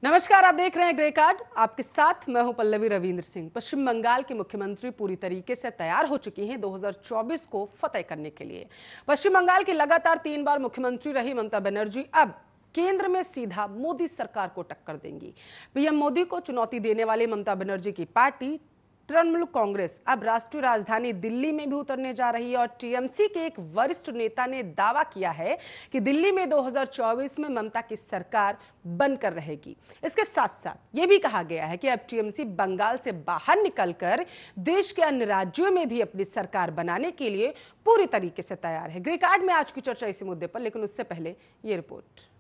नमस्कार, आप देख रहे हैं ग्रे कार्ड। आपके साथ मैं हूं पल्लवी रविंद्र सिंह। पश्चिम बंगाल की मुख्यमंत्री पूरी तरीके से तैयार हो चुकी हैं 2024 को फतेह करने के लिए। पश्चिम बंगाल की लगातार 3 बार मुख्यमंत्री रही ममता बनर्जी अब केंद्र में सीधा मोदी सरकार को टक्कर देंगी। पीएम मोदी को चुनौती देने वाली ममता बनर्जी की पार्टी तृणमूल कांग्रेस अब राष्ट्रीय राजधानी दिल्ली में भी उतरने जा रही है और टीएमसी के एक वरिष्ठ नेता ने दावा किया है कि दिल्ली में 2024 में ममता की सरकार बनकर रहेगी। इसके साथ साथ ये भी कहा गया है कि अब टीएमसी बंगाल से बाहर निकलकर देश के अन्य राज्यों में भी अपनी सरकार बनाने के लिए पूरी तरीके से तैयार है। ग्रे कार्ड में आज की चर्चा इसी मुद्दे पर, लेकिन उससे पहले ये रिपोर्ट।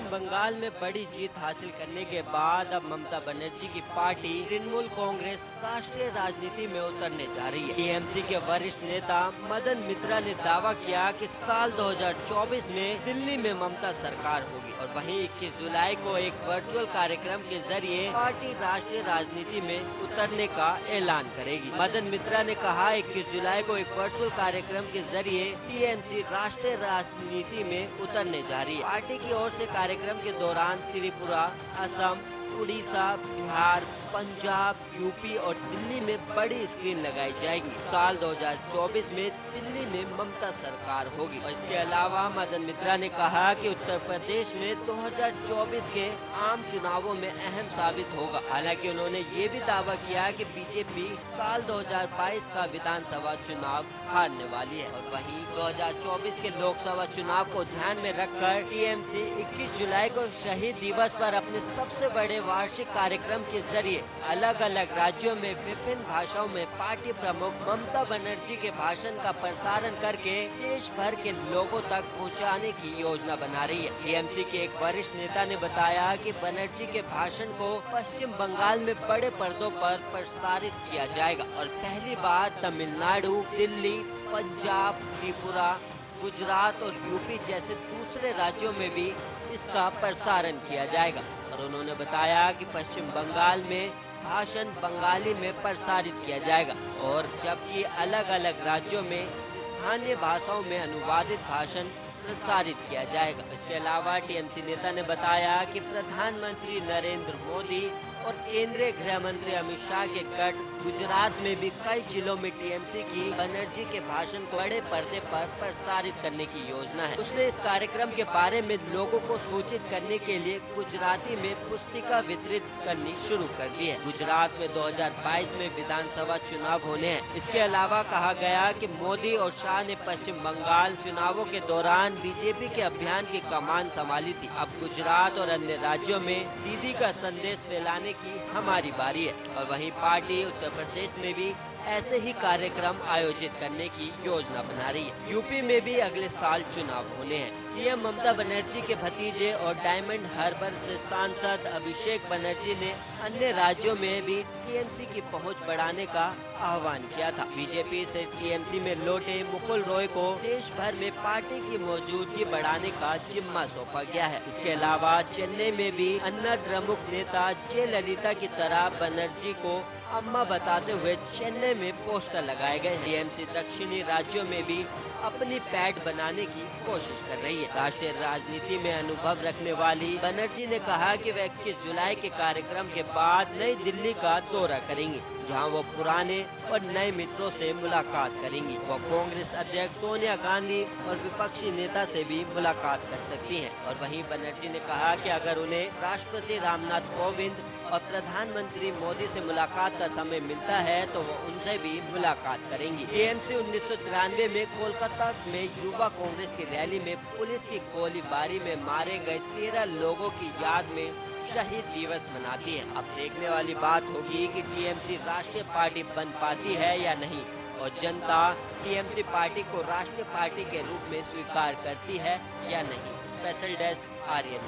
बंगाल में बड़ी जीत हासिल करने के बाद अब ममता बनर्जी की पार्टी तृणमूल कांग्रेस राष्ट्रीय राजनीति में उतरने जा रही है। टीएमसी के वरिष्ठ नेता मदन मित्रा ने दावा किया कि साल 2024 में दिल्ली में ममता सरकार होगी और वहीं 21 जुलाई को एक वर्चुअल कार्यक्रम के जरिए पार्टी राष्ट्रीय राजनीति में उतरने का ऐलान करेगी। मदन मित्रा ने कहा 21 जुलाई को एक वर्चुअल कार्यक्रम के जरिए टीएमसी राष्ट्रीय राजनीति में उतरने जा रही है। पार्टी की ओर से कार्यक्रम के दौरान त्रिपुरा, असम, उड़ीसा, बिहार, पंजाब, यूपी और दिल्ली में बड़ी स्क्रीन लगाई जाएगी। साल 2024 में दिल्ली में ममता सरकार होगी। और इसके अलावा मदन मित्रा ने कहा कि उत्तर प्रदेश में 2024 के आम चुनावों में अहम साबित होगा। हालांकि उन्होंने ये भी दावा किया कि बीजेपी साल 2022 का विधानसभा चुनाव हारने वाली है। और वहीं 2024 के लोकसभा चुनाव को ध्यान में रखकर टीएमसी 21 जुलाई को शहीद दिवस पर अपने सबसे बड़े वार्षिक कार्यक्रम के जरिए अलग अलग राज्यों में विभिन्न भाषाओं में पार्टी प्रमुख ममता बनर्जी के भाषण का प्रसारण करके देश भर के लोगों तक पहुंचाने की योजना बना रही है। टीएमसी के एक वरिष्ठ नेता ने बताया कि बनर्जी के भाषण को पश्चिम बंगाल में बड़े पर्दों पर प्रसारित किया जाएगा और पहली बार तमिलनाडु, दिल्ली, पंजाब, त्रिपुरा, गुजरात और यूपी जैसे दूसरे राज्यों में भी इसका प्रसारण किया जाएगा। और उन्होंने बताया कि पश्चिम बंगाल में भाषण बंगाली में प्रसारित किया जाएगा और जबकि अलग अलग राज्यों में स्थानीय भाषाओं में अनुवादित भाषण प्रसारित किया जाएगा। इसके अलावा टीएमसी नेता ने बताया कि प्रधानमंत्री नरेंद्र मोदी और केंद्रीय गृह मंत्री अमित शाह के गठ गुजरात में भी कई जिलों में टीएमसी की बनर्जी के भाषण को बड़े पर्दे पर प्रसारित करने की योजना है। उसने इस कार्यक्रम के बारे में लोगों को सूचित करने के लिए गुजराती में पुस्तिका वितरित करनी शुरू कर दी है। गुजरात में 2022 में विधानसभा चुनाव होने हैं। इसके अलावा कहा गया कि मोदी और शाह ने पश्चिम बंगाल चुनावों के दौरान बीजेपी के अभियान की कमान संभाली थी। अब गुजरात और अन्य राज्यों में दीदी का संदेश फैलाने की हमारी बारी है। और वहीं पार्टी उत्तर प्रदेश में भी ऐसे ही कार्यक्रम आयोजित करने की योजना बना रही है। यूपी में भी अगले साल चुनाव होने हैं। सीएम ममता बनर्जी के भतीजे और डायमंड हार्बर से सांसद अभिषेक बनर्जी ने अन्य राज्यों में भी टीएमसी की पहुंच बढ़ाने का आह्वान किया था। बीजेपी से टीएमसी में लौटे मुकुल रॉय को देश भर में पार्टी की मौजूदगी बढ़ाने का जिम्मा सौंपा गया है। इसके अलावा चेन्नई में भी अन्ना द्रमुक नेता जयललिता की तरह बनर्जी को अम्मा बताते हुए चेन्नई में पोस्टर लगाए गए। टीएमसी दक्षिणी राज्यों में भी अपनी पैठ बनाने की कोशिश कर रही है। राष्ट्रीय राजनीति में अनुभव रखने वाली बनर्जी ने कहा कि वे 21 जुलाई के कार्यक्रम के बाद नई दिल्ली का दौरा करेंगी, जहां वो पुराने और नए मित्रों से मुलाकात करेंगी। वो कांग्रेस अध्यक्ष सोनिया गांधी और विपक्षी नेता से भी मुलाकात कर सकती हैं। और वहीं बनर्जी ने कहा कि अगर उन्हें राष्ट्रपति रामनाथ कोविंद और प्रधानमंत्री मोदी से मुलाकात का समय मिलता है तो वो उनसे भी मुलाकात करेंगी। टीएमसी 1993 में कोलकाता में युवा कांग्रेस की रैली में पुलिस की गोलीबारी में मारे गए 13 लोगों की याद में शहीद दिवस मनाती है। अब देखने वाली बात होगी कि टीएमसी राष्ट्रीय पार्टी बन पाती है या नहीं और जनता टीएमसी पार्टी को राष्ट्रीय पार्टी के रूप में स्वीकार करती है या नहीं। Special desk Aryan.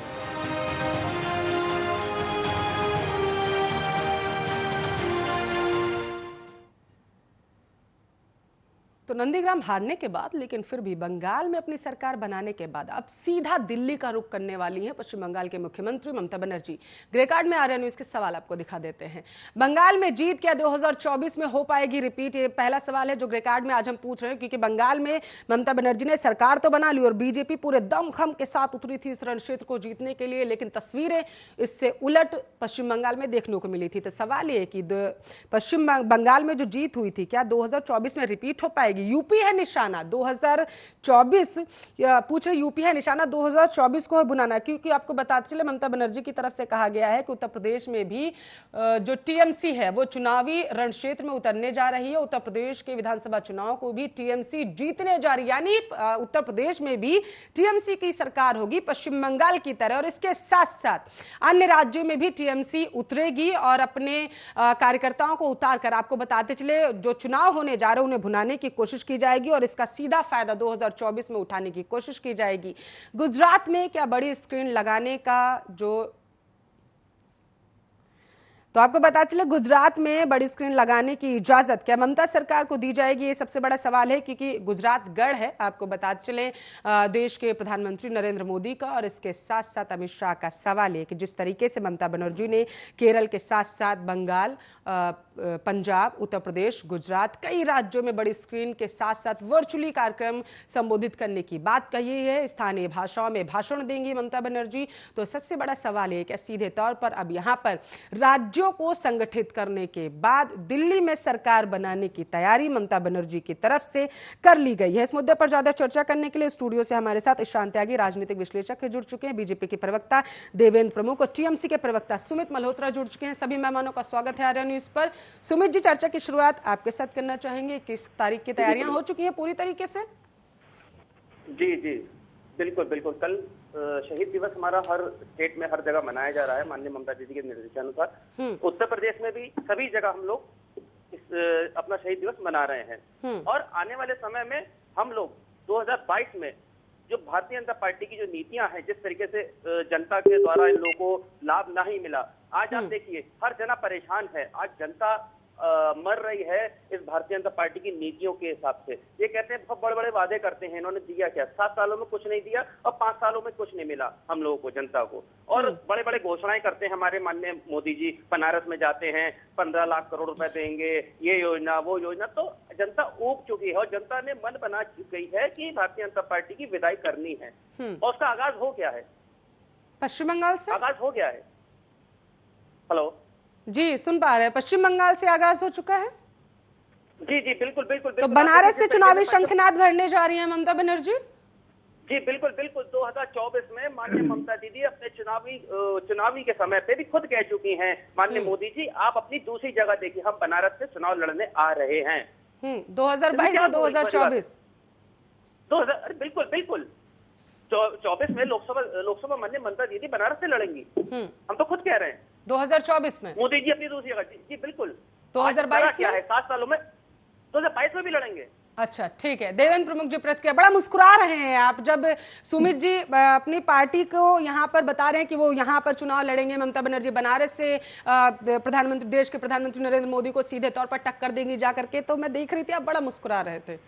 तो नंदीग्राम हारने के बाद, लेकिन फिर भी बंगाल में अपनी सरकार बनाने के बाद अब सीधा दिल्ली का रुख करने वाली हैं पश्चिम बंगाल के मुख्यमंत्री ममता बनर्जी। ग्रे कार्ड में आर्या न्यूज के सवाल आपको दिखा देते हैं। बंगाल में जीत क्या 2024 में हो पाएगी रिपीट? ये पहला सवाल है जो ग्रे कार्ड में आज हम पूछ रहे हैं, क्योंकि बंगाल में ममता बनर्जी ने सरकार तो बना ली और बीजेपी पूरे दमखम के साथ उतरी थी इस रण क्षेत्र को जीतने के लिए, लेकिन तस्वीरें इससे उलट पश्चिम बंगाल में देखने को मिली थी। तो सवाल ये कि पश्चिम बंगाल में जो जीत हुई थी क्या 2024 में रिपीट हो पाएगी? यूपी है निशाना 2024, पूछ रहे यूपी है निशाना 2024 को है बुनाना, क्योंकि आपको बताते चले ममता बनर्जी की तरफ से कहा गया है कि उत्तर प्रदेश में भी जो टीएमसी है वो चुनावी रण क्षेत्र में उतरने जा रही है। उत्तर प्रदेश के विधानसभा चुनाव को भी टीएमसी जीतने जा रही है, यानी उत्तर प्रदेश में भी टीएमसी की सरकार होगी पश्चिम बंगाल की तरह। और इसके साथ साथ अन्य राज्यों में भी टीएमसी उतरेगी और अपने कार्यकर्ताओं को उतार कर, आपको बताते चले जो चुनाव होने जा रहे हैं उन्हें भुनाने की कोशिश की जाएगी और इसका सीधा फायदा 2024 में उठाने की कोशिश की जाएगी। गुजरात में क्या बड़ी स्क्रीन लगाने का तो आपको पता चले गुजरात में बड़ी स्क्रीन लगाने की इजाजत क्या ममता सरकार को दी जाएगी? ये सबसे बड़ा सवाल है, क्योंकि गुजरात गढ़ है। आपको बताते चले देश के प्रधानमंत्री नरेंद्र मोदी का और इसके साथ साथ अमित शाह का सवाल है कि जिस तरीके से ममता बनर्जी ने केरल के साथ साथ बंगाल, पंजाब, उत्तर प्रदेश, गुजरात, कई राज्यों में बड़ी स्क्रीन के साथ साथ वर्चुअली कार्यक्रम संबोधित करने की बात कही है, स्थानीय भाषाओं में भाषण देंगी ममता बनर्जी। तो सबसे बड़ा सवाल है कि सीधे तौर पर अब यहाँ पर राज्यों को संगठित करने के बाद दिल्ली में सरकार बनाने की तैयारी ममता बनर्जी की तरफ से कर ली गई है। इस मुद्दे पर ज्यादा चर्चा करने के लिए स्टूडियो से हमारे साथ ईशान त्यागी राजनीतिक विश्लेषक जुड़ चुके हैं, बीजेपी के प्रवक्ता देवेंद्र प्रमुख और टीएमसी के प्रवक्ता सुमित मल्होत्रा जुड़ चुके हैं। सभी मेहमानों का स्वागत है आर्या न्यूज पर। सुमित जी, चर्चा की शुरुआत आपके साथ करना चाहेंगे। किस तारीख की तैयारियां हो चुकी हैं पूरी तरीके से? जी जी बिल्कुल बिल्कुल। कल शहीद दिवस हमारा हर स्टेट में हर जगह मनाया जा रहा है माननीय ममता दीदी के निर्देशानुसार। उत्तर प्रदेश में भी सभी जगह हम लोग अपना शहीद दिवस मना रहे हैं और आने वाले समय में हम लोग 2022 में जो भारतीय जनता पार्टी की जो नीतियां हैं, जिस तरीके से जनता के द्वारा इन लोगों को लाभ नहीं मिला, आज आप देखिए हर जना परेशान है। आज जनता मर रही है इस भारतीय जनता पार्टी की नीतियों के हिसाब से। ये कहते हैं बहुत बड़े बड़े वादे करते हैं, इन्होंने दिया क्या? 7 सालों में कुछ नहीं दिया और 5 सालों में कुछ नहीं मिला हम लोगों को, जनता को। और बड़े बड़े घोषणाएं करते हैं हमारे माननीय मोदी जी। बनारस में जाते हैं 15 लाख करोड़ रुपए देंगे, ये योजना वो योजना। तो जनता ऊब चुकी है और जनता ने मन बना गई है कि भारतीय जनता पार्टी की विदाई करनी है। और उसका आगाज हो गया है, पश्चिम बंगाल से आगाज हो गया है। हेलो जी, सुन पा रहे हैं, पश्चिम बंगाल से आगाज हो चुका है। जी जी बिल्कुल बिल्कुल। तो बनारस से चुनावी शंखनाद भरने जा रही हैं ममता बनर्जी? जी बिल्कुल बिल्कुल। 2024 में माननीय ममता दीदी अपने चुनावी के समय पे भी खुद कह चुकी हैं, माननीय मोदी जी आप अपनी दूसरी जगह देखिए, हम बनारस से चुनाव लड़ने आ रहे हैं। 2022 या 2024? बिल्कुल बिल्कुल। 24 में लोकसभा माननीय ममता दीदी बनारस से लड़ेंगी, हम तो खुद कह रहे हैं। 2024 में मोदी जी अपनी दूसरी जगह। जी बिल्कुल। 2022 क्या है 7 सालों में 2022 में भी लड़ेंगे। अच्छा ठीक है। देवेंद्र प्रमुख जी प्रतिक्रिया, बड़ा मुस्कुरा रहे हैं आप जब सुमित जी अपनी पार्टी को यहाँ पर बता रहे हैं कि वो यहाँ पर चुनाव लड़ेंगे। ममता बनर्जी बनारस से देश के प्रधानमंत्री नरेंद्र मोदी को सीधे तौर पर टक्कर देंगी जा करके, तो मैं देख रही थी आप बड़ा मुस्कुरा रहे थे।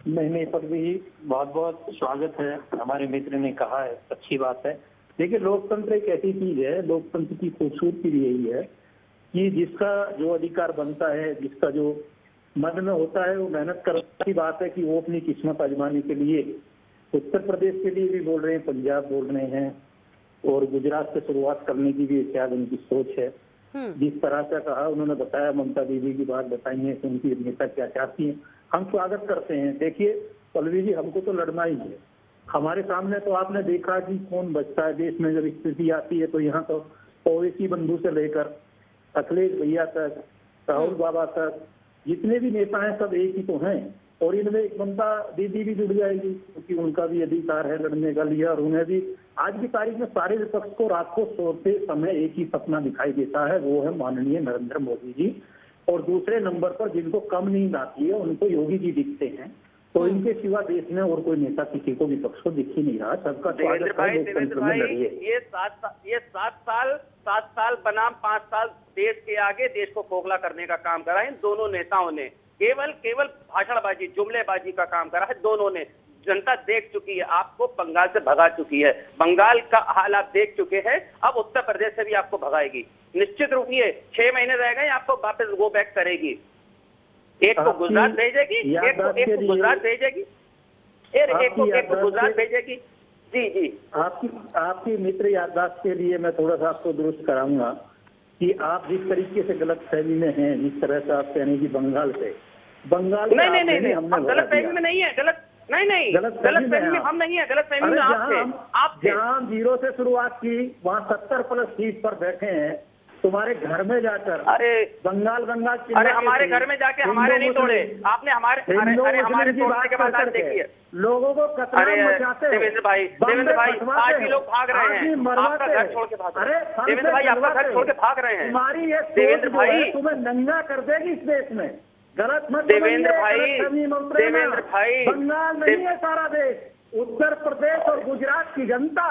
नहीं पर भी बहुत बहुत स्वागत है, हमारे मित्र ने कहा है, अच्छी बात है। देखिए लोकतंत्र एक ऐसी चीज है, लोकतंत्र की खूबसूरती भी यही है कि जिसका जो अधिकार बनता है, जिसका जो मन में होता है वो मेहनत करने की बात है कि वो अपनी किस्मत आजमाने के लिए उत्तर प्रदेश के लिए भी बोल रहे हैं, पंजाब बोल रहे हैं और गुजरात से शुरुआत करने की भी शायद उनकी सोच है। जिस तरह से कहा उन्होंने बताया, ममता दीदी की बात बताई है कि उनकी नेता क्या चाहती है, हम स्वागत करते हैं। देखिए पल्लवी जी, हमको तो लड़ना ही है। हमारे सामने तो आपने देखा कि कौन बचता है देश में, जब स्थिति आती है तो यहाँ तो ओवैसी बंधु से लेकर अखिलेश भैया तक, राहुल बाबा तक, जितने भी नेता हैं सब एक ही तो हैं। और इनमें एक ममता दीदी भी जुड़ जाएगी क्योंकि उनका भी अधिकार है लड़ने का लिया, और उन्हें भी आज की तारीख में सारे विपक्ष को रात को सोते समय एक ही सपना दिखाई देता है, वो है माननीय नरेंद्र मोदी जी। और दूसरे नंबर पर जिनको कम नींद आती है उनको योगी जी दिखते हैं। तो इनके सिवा देश में और कोई नेता किसी को विपक्ष को दिख ही नहीं रहा। सबका स्वागत है, लोकतंत्र में लड़िए। ये 7 साल बनाम 5 साल देश के आगे देश को खोखला करने का काम करा इन दोनों नेताओं ने। केवल केवल भाषणबाजी, जुमलेबाजी का काम करा है दोनों ने। जनता देख चुकी है, आपको बंगाल से भगा चुकी है, बंगाल का हाल आप देख चुके हैं, अब उत्तर प्रदेश से भी आपको भगाएगी। निश्चित रूप से 6 महीने रह गए, आपको वापस गो बैक करेगी। एक को गुजरात भेजेगी, एक को गुजरात भेजेगी, एक को गुजरात भेजेगी। जी जी, आपकी मित्र याददाश्त के लिए मैं थोड़ा सा आपको दुरुस्त कराऊंगा कि आप जिस तरीके से गलत फहमी में हैं, जिस तरह से आप कहने की बंगाल नहीं, हम गलत फहमी में नहीं है, गलत फहमी में हम नहीं है, गलत फहमी में आप जहाँ 0 से शुरुआत की वहाँ 70+ सीट पर बैठे हैं, तुम्हारे घर में जाकर अरे बंगाल अरे हमारे घर में जाके हमारे नहीं तोड़े आपने, हमारे तोड़ने के बाद आज देखिए लोगों को कतरान मचाते हो। देवेंद्र भाई आज भी लोग भाग रहे हैं, आपका घर छोड़ के भाग रहे हैं। देवेंद्र भाई आपका घर छोड़ के भाग रहे हैं। तुम्हारी ये देवेंद्र भाई तुम्हें नंगा कर देगी इस देश में। गलत मत देवेंद्र भाई बंगाल नहीं है सारा देश, उत्तर प्रदेश और गुजरात की जनता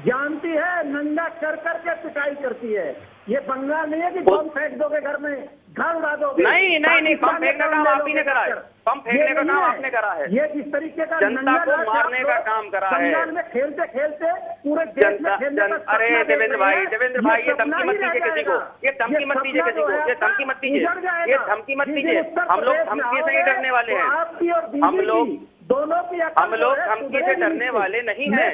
जानती है, नंगा कर करके पिटाई करती है। ये बंगाल नहीं है कि बम फेंक दोगे घर में, घर उड़ा दोगे। नहीं, बम फेंकने का काम आप ही ने करा है, बम फेंकने का काम आपने करा है। ये किस तरीके का जनता को मारने का काम करा है। बंगाल में खेलते खेलते पूरे देश में खेलने का। अरे देवेंद्र भाई ये धमकी मत दीजिए किसी को, ये धमकी मत दीजिए किसी को, ये धमकी मत दीजिए, ये धमकी मत दीजिए। हम लोग धमकी से ही डरने वाले हैं, हम लोग धमकी से डरने वाले नहीं हैं।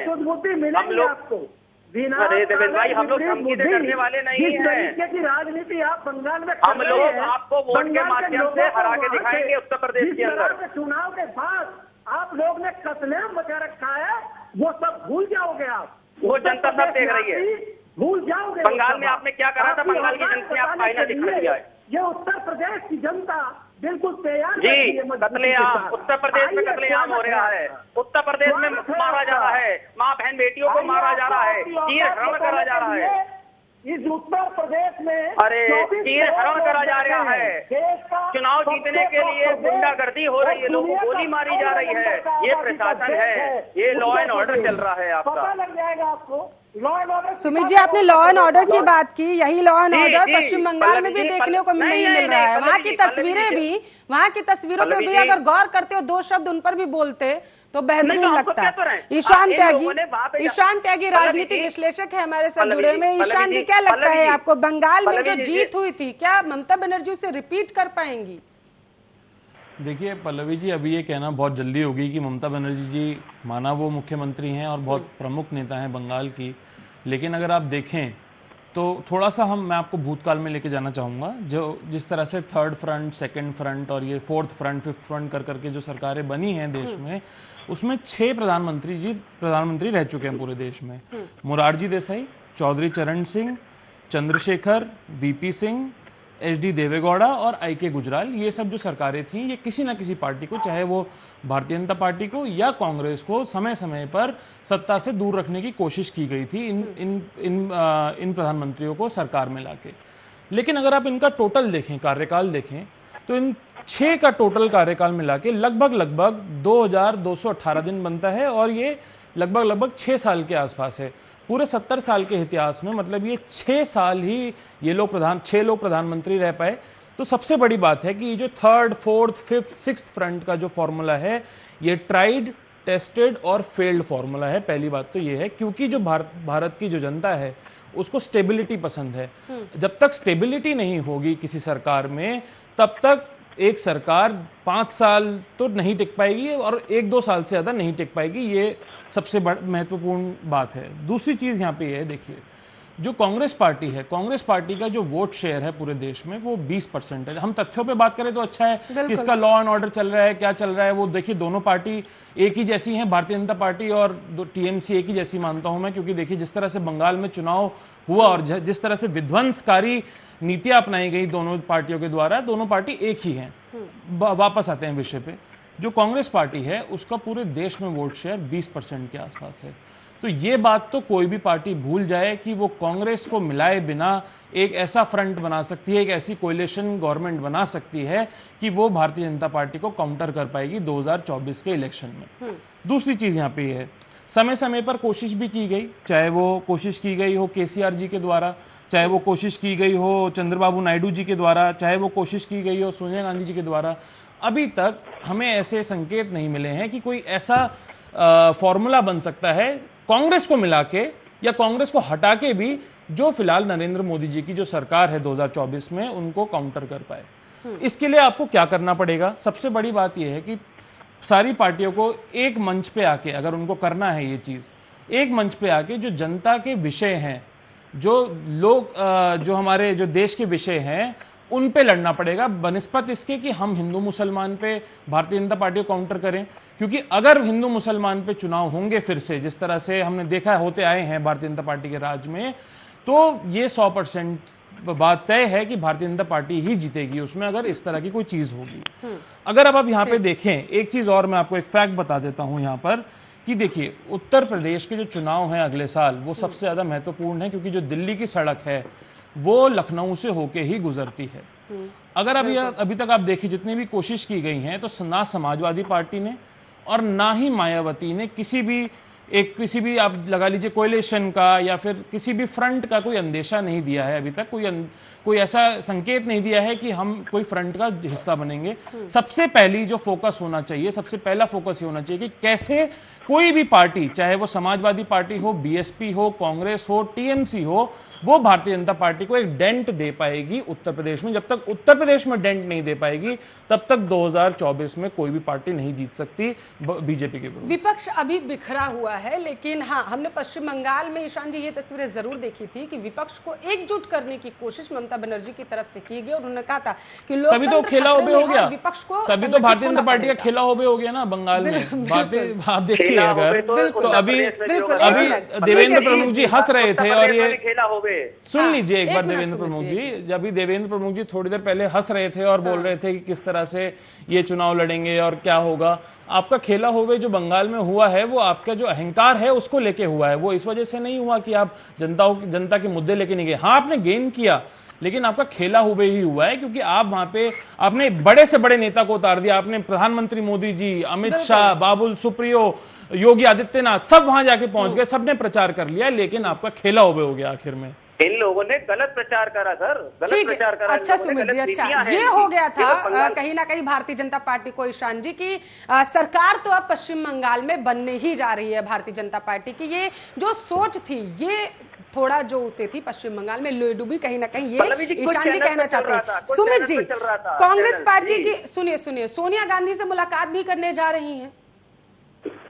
हम लोग अरे देवेंद्र भाई हम लोग धमकी से डरने वाले नहीं हैं। की राजनीति आप बंगाल में हम लोग आपको वोट के माध्यम से हरा के दिखाएंगे उत्तर प्रदेश के अंदर। चुनाव के बाद आप लोग ने कत्लेआम मचा रखा है, वो सब भूल जाओगे आप। वो जनता सब देख रही है, भूल जाओगे। बंगाल में आपने क्या करा था, बंगाल की जनता ने आपको आईना दिखा दिया है। ये उत्तर प्रदेश की जनता बिल्कुल तैयार जी, कत्लेआम उत्तर प्रदेश में कत्लेआम हो रहा है, उत्तर प्रदेश में मारा जा रहा है, माँ बहन बेटियों को मारा जा रहा है, चीर हरण करा जा रहा है इस उत्तर प्रदेश में। अरे चीर हरण करा जा रहा है, चुनाव जीतने के लिए गुंडागर्दी हो रही है, लोगों को गोली मारी जा रही है। ये प्रशासन है, ये लॉ एंड ऑर्डर चल रहा है आपका। पता लग जाएगा आपको law and order. Sumit ji आपने लॉ एंड ऑर्डर की बात की, यही लॉ एंड ऑर्डर पश्चिम बंगाल में भी देखने को नहीं मिल रहा है। वहाँ की तस्वीरों पे भी अगर गौर करते हो, 2 शब्द उन पर भी बोलते तो बेहतरीन लगता है। ईशान त्यागी राजनीतिक विश्लेषक है हमारे साथ जुड़े हुए। ईशान जी क्या लगता है आपको, बंगाल में जो जीत हुई थी क्या ममता बनर्जी उसे रिपीट कर पाएंगी? देखिए पल्लवी जी, अभी ये कहना बहुत जल्दी होगी कि ममता बनर्जी जी माना वो मुख्यमंत्री हैं और बहुत प्रमुख नेता हैं बंगाल की, लेकिन अगर आप देखें तो थोड़ा सा मैं आपको भूतकाल में लेके जाना चाहूँगा। जो जिस तरह से 3rd फ्रंट, 2nd फ्रंट और ये 4th फ्रंट, 5th फ्रंट कर करके जो सरकारें बनी हैं देश में, उसमें 6 प्रधानमंत्री रह चुके हैं पूरे देश में। मोरारजी देसाई, चौधरी चरण सिंह, चंद्रशेखर, वीपी सिंह, HD देवेगौड़ा और IK गुजराल, ये सब जो सरकारें थी, ये किसी ना किसी पार्टी को, चाहे वो भारतीय जनता पार्टी को या कांग्रेस को, समय समय पर सत्ता से दूर रखने की कोशिश की गई थी इन प्रधानमंत्रियों को सरकार में लाके। लेकिन अगर आप इनका टोटल देखें, कार्यकाल देखें, तो इन 6 का टोटल कार्यकाल मिला के लगभग 2218 दिन बनता है और ये लगभग 6 साल के आसपास है। पूरे 70 साल के इतिहास में मतलब ये 6 साल ही ये लोग 6 लोग प्रधानमंत्री रह पाए। तो सबसे बड़ी बात है कि ये जो 3rd, 4th, 5th, 6th front का जो फॉर्मूला है, ये ट्राइड, टेस्टेड और फेल्ड फॉर्मूला है। पहली बात तो ये है, क्योंकि जो भारत की जो जनता है उसको स्टेबिलिटी पसंद है। जब तक स्टेबिलिटी नहीं होगी किसी सरकार में, तब तक एक सरकार 5 साल तो नहीं टिक पाएगी और 1-2 साल से ज़्यादा नहीं टिक पाएगी। ये सबसे महत्वपूर्ण बात है। दूसरी चीज़ यहाँ पे ये है, देखिए जो कांग्रेस पार्टी है, कांग्रेस पार्टी का जो वोट शेयर है पूरे देश में वो 20% है। हम तथ्यों पे बात करें तो अच्छा है कि इसका लॉ एंड ऑर्डर चल रहा है, क्या चल रहा है वो देखिए। दोनों पार्टी एक ही जैसी हैं, भारतीय जनता पार्टी और TMC एक ही जैसी मानता हूं मैं, क्योंकि देखिए जिस तरह से बंगाल में चुनाव हुआ और जिस तरह से विध्वंसकारी नीतियां अपनाई गई दोनों पार्टियों के द्वारा, दोनों पार्टी एक ही हैं। वापस आते हैं विषय पे। जो कांग्रेस पार्टी है उसका पूरे देश में वोट शेयर 20% के आसपास है। तो ये बात तो कोई भी पार्टी भूल जाए कि वो कांग्रेस को मिलाए बिना एक ऐसा फ्रंट बना सकती है, एक ऐसी कोलिशन गवर्नमेंट बना सकती है कि वो भारतीय जनता पार्टी को काउंटर कर पाएगी 2024 के इलेक्शन में। दूसरी चीज यहाँ पे है, समय समय पर कोशिश भी की गई, चाहे वो कोशिश की गई हो KCR जी के द्वारा, चाहे वो कोशिश की गई हो चंद्रबाबू नायडू जी के द्वारा, चाहे वो कोशिश की गई हो सोनिया गांधी जी के द्वारा, अभी तक हमें ऐसे संकेत नहीं मिले हैं कि कोई ऐसा फॉर्मूला बन सकता है कांग्रेस को मिला के या कांग्रेस को हटा के भी जो फिलहाल नरेंद्र मोदी जी की जो सरकार है 2024 में उनको काउंटर कर पाए। इसके लिए आपको क्या करना पड़ेगा? सबसे बड़ी बात यह है कि सारी पार्टियों को एक मंच पे आके, अगर उनको करना है ये चीज, एक मंच पे आके जो जनता के विषय हैं, जो लोग जो हमारे जो देश के विषय हैं उन पे लड़ना पड़ेगा, बनिस्पत इसके कि हम हिंदू मुसलमान पे भारतीय जनता पार्टी को काउंटर करें। क्योंकि अगर हिंदू मुसलमान पे चुनाव होंगे फिर से, जिस तरह से हमने देखा होते आए हैं भारतीय जनता पार्टी के राज में, तो ये 100% बात तय है कि भारतीय जनता पार्टी ही जीतेगी उसमें, अगर इस तरह की कोई चीज होगी। अगर अब आप यहाँ पे देखें, एक चीज और मैं आपको एक फैक्ट बता देता हूं यहाँ पर कि देखिए, उत्तर प्रदेश के जो चुनाव हैं अगले साल वो सबसे ज्यादा महत्वपूर्ण है, क्योंकि जो दिल्ली की सड़क है वो लखनऊ से होके ही गुजरती है। अगर अभी तक आप देखिए जितनी भी कोशिश की गई हैं, तो ना समाजवादी पार्टी ने और ना ही मायावती ने किसी भी आप लगा लीजिए कोएलिशन का या फिर किसी भी फ्रंट का कोई अंदेशा नहीं दिया है अभी तक, कोई ऐसा संकेत नहीं दिया है कि हम कोई फ्रंट का हिस्सा बनेंगे। सबसे पहली जो फोकस होना चाहिए, सबसे पहला फोकस ये होना चाहिए कि कैसे कोई भी पार्टी, चाहे वो समाजवादी पार्टी हो, बीएसपी हो, कांग्रेस हो, टीएमसी हो, वो भारतीय जनता पार्टी को एक डेंट दे पाएगी उत्तर प्रदेश में। जब तक उत्तर प्रदेश में डेंट नहीं दे पाएगी तब तक 2024 में कोई भी पार्टी नहीं जीत सकती बीजेपी के विरुद्ध। विपक्ष अभी बिखरा हुआ है, लेकिन हाँ, हमने पश्चिम बंगाल में ईशान जी ये तस्वीरें जरूर देखी थी कि विपक्ष को एकजुट करने की कोशिश ममता बनर्जी की तरफ से की गई। उन्होंने कहा था कि तभी तो खेला होबे हो गया, विपक्ष को तभी तो भारतीय जनता पार्टी का खेला होबे हो गया ना बंगाल में। आप देखिए अगर तो अभी देवेंद्र प्रमुख जी हंस रहे थे और ये सुन लीजिए एक बार देवेंद्र प्रमुख जी, जब भी देवेंद्र प्रमुख जी थोड़ी देर पहले हंस रहे थे और बोल रहे थे कि किस तरह से ये चुनाव लड़ेंगे और क्या होगा। आपका खेला होवे जो बंगाल में हुआ है वो आपका जो अहंकार है उसको लेके हुआ है, वो इस वजह से नहीं हुआ कि आप जनता के मुद्दे लेके नहीं गए। हाँ, आपने गेन किया, लेकिन आपका खेला हुए ही हुआ है, क्योंकि आप वहां पे आपने बड़े से बड़े नेता को उतार दिया। आपने प्रधानमंत्री मोदी जी, अमित शाह, बाबुल सुप्रियो, योगी आदित्यनाथ सब वहां जाके पहुंच गए, सबने प्रचार कर लिया, लेकिन आपका खेला हुए हो गया आखिर में। इन लोगों ने गलत प्रचार करा सर, गलत प्रचार करा। अच्छा सुमित जी, अच्छा ये हो गया था कहीं ना कहीं भारतीय जनता पार्टी को ईशान जी की सरकार तो अब पश्चिम बंगाल में बनने ही जा रही है भारतीय जनता पार्टी की। ये जो सोच थी ये थोड़ा जो उसे थी पश्चिम बंगाल में लोई डूबी कहीं ना कहीं, ये ईशान जी कहना चाहते हैं। सुमित जी, कांग्रेस पार्टी की सुनिए सोनिया गांधी से मुलाकात भी करने जा रही है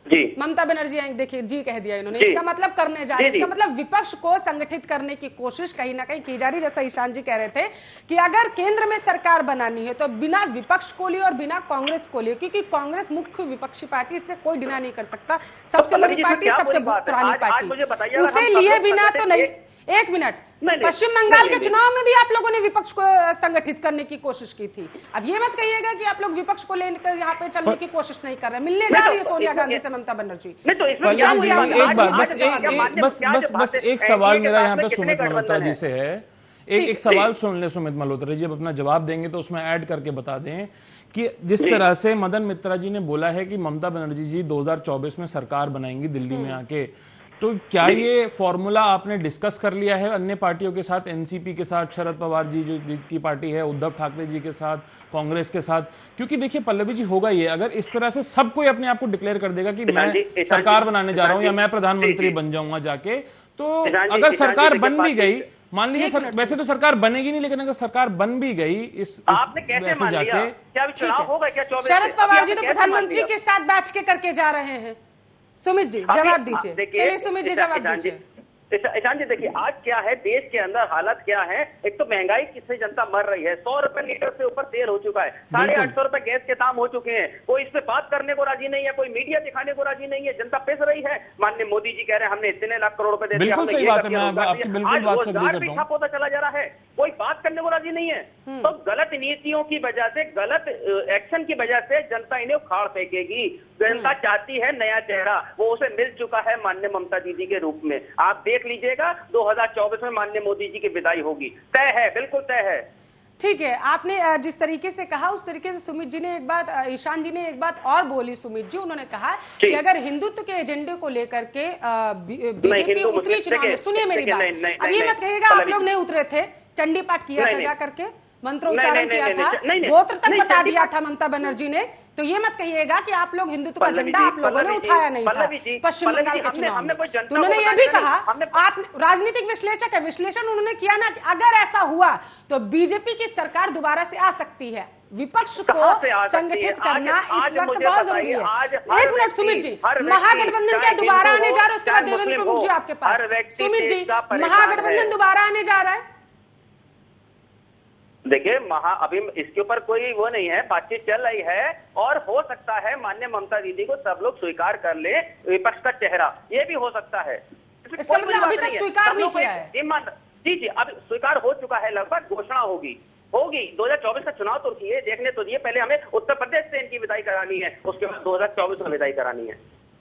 जी ममता बनर्जी। देखिए जी कह दिया इन्होंने, इसका मतलब करने जा रहे हैं, इसका मतलब विपक्ष को संगठित करने की कोशिश कहीं ना कहीं की जा रही। जैसा ईशान जी कह रहे थे कि अगर केंद्र में सरकार बनानी है तो बिना विपक्ष को लिए और बिना कांग्रेस को लिए, क्योंकि कांग्रेस मुख्य विपक्षी पार्टी, इससे कोई डिना नहीं कर सकता, सबसे बड़ी पार्टी, सबसे पुरानी पार्टी, उसे लिए बिना तो नहीं। एक मिनट, पश्चिम बंगाल के चुनाव में भी आप लोगों ने विपक्ष को संगठित करने की कोशिश की थी। अब ये मत कहिएगा कि आप लोग विपक्ष को लेकर यहाँ पे चलने की कोशिश नहीं कर रहे। मिलने जा रही है सोनिया गांधी से ममता बनर्जी। बस एक सवाल मेरा यहाँ पे सुमित मल्होत्रा जी से है। एक सवाल सुन ले सुमित मल्होत्रा जी, अब अपना जवाब देंगे तो उसमें ऐड करके बता दें कि जिस तरह से मदन मित्रा जी ने बोला है कि ममता बनर्जी जी 2024 में सरकार बनाएंगी दिल्ली में आके, तो क्या ये फॉर्मूला आपने डिस्कस कर लिया है अन्य पार्टियों के साथ, एनसीपी के साथ, शरद पवार जी जो की पार्टी है, उद्धव ठाकरे जी के साथ, कांग्रेस के साथ? क्योंकि देखिए पल्लवी जी, होगा ये, अगर इस तरह से सब कोई अपने आप को डिक्लेयर कर देगा कि मैं सरकार बनाने जा रहा हूं या मैं प्रधानमंत्री बन जाऊंगा जाके, तो अगर सरकार बन भी गई, मान लीजिए वैसे तो सरकार बनेगी नहीं, लेकिन अगर सरकार बन भी गई इस आपने कैसे मान लिया? क्या चुनाव होगा क्या 24? शरद पवार जी तो प्रधानमंत्री के साथ बैठ के करके जा रहे हैं। सुमित जी जवाब दीजिए। चलिए सुमित जी जवाब दीजिए। ईशान जी देखिए, आज क्या है देश के अंदर हालत क्या है। एक तो महंगाई किससे जनता मर रही है, 100 रुपए लीटर से ऊपर तेल हो चुका है, 850 रुपए गैस के दाम हो चुके हैं। कोई इस पे बात करने को राजी नहीं है, कोई मीडिया दिखाने को राजी नहीं है, जनता पिस रही है। माननीय मोदी जी कह रहे हैं हमने इतने लाख करोड़ रुपए दे दिए, बिल्कुल सही बात है, मैं आपकी बिल्कुल बात से एग्री करता हूं। होता चला जा रहा है, कोई बात करने को राजी नहीं है। तो गलत नीतियों की वजह से, गलत एक्शन की वजह से जनता इन्हें उखाड़ फेंकेगी। जनता चाहती है नया चेहरा, वो उसे मिल चुका है माननीय ममता दीदी के रूप में। आप देख लीजिएगा 2024 में माननीय मोदी जी की विदाई होगी, तय है, बिल्कुल तय है। ठीक है, आपने जिस तरीके से कहा उस तरीके से सुमित जी ने एक बात, ईशान जी ने एक बात और बोली। सुमित जी, उन्होंने कहा कि अगर हिंदुत्व के एजेंडे को लेकर के बीजेपी उतरी चुनाव में, सुनिए मेरी बात, अब ये मत कहिएगा आप लोग नहीं उतरे थे, चंडी पाठ किया था जाकर के, मंत्रोच्चारण किया था, गोत्र तक बता दिया था ममता बनर्जी ने, तो ये मत कहिएगा कि आप लोग हिंदुत्व का झंडा आप लोगों ने उठाया नहीं था पश्चिम बंगाल के चुनाव में। तो उन्होंने ये भी कहा, आप राजनीतिक विश्लेषक है, विश्लेषण उन्होंने किया ना कि अगर ऐसा हुआ तो बीजेपी की सरकार दोबारा से आ सकती है। विपक्ष को संगठित करना इस वक्त बहुत जरूरी है। एक मिनट सुमित जी, महागठबंधन क्या दोबारा आने जा रहा है? उसके बाद देवेंद्र प्रमुख जी आपके पास। सुमित जी, महागठबंधन दोबारा आने जा रहा है? देखिए, अभी इसके ऊपर कोई वो नहीं है, बातचीत चल रही है और हो सकता है माननीय ममता दीदी को सब लोग स्वीकार कर ले विपक्ष का चेहरा, ये भी हो सकता है। इसका मतलब अभी तक स्वीकार नहीं किया है। जी, अब स्वीकार हो चुका है, लगभग घोषणा होगी 2024 का चुनाव तो किए देखने तो दिए, पहले हमें उत्तर प्रदेश से इनकी विदाई करानी है, उसके बाद 2024 में विदाई करानी है।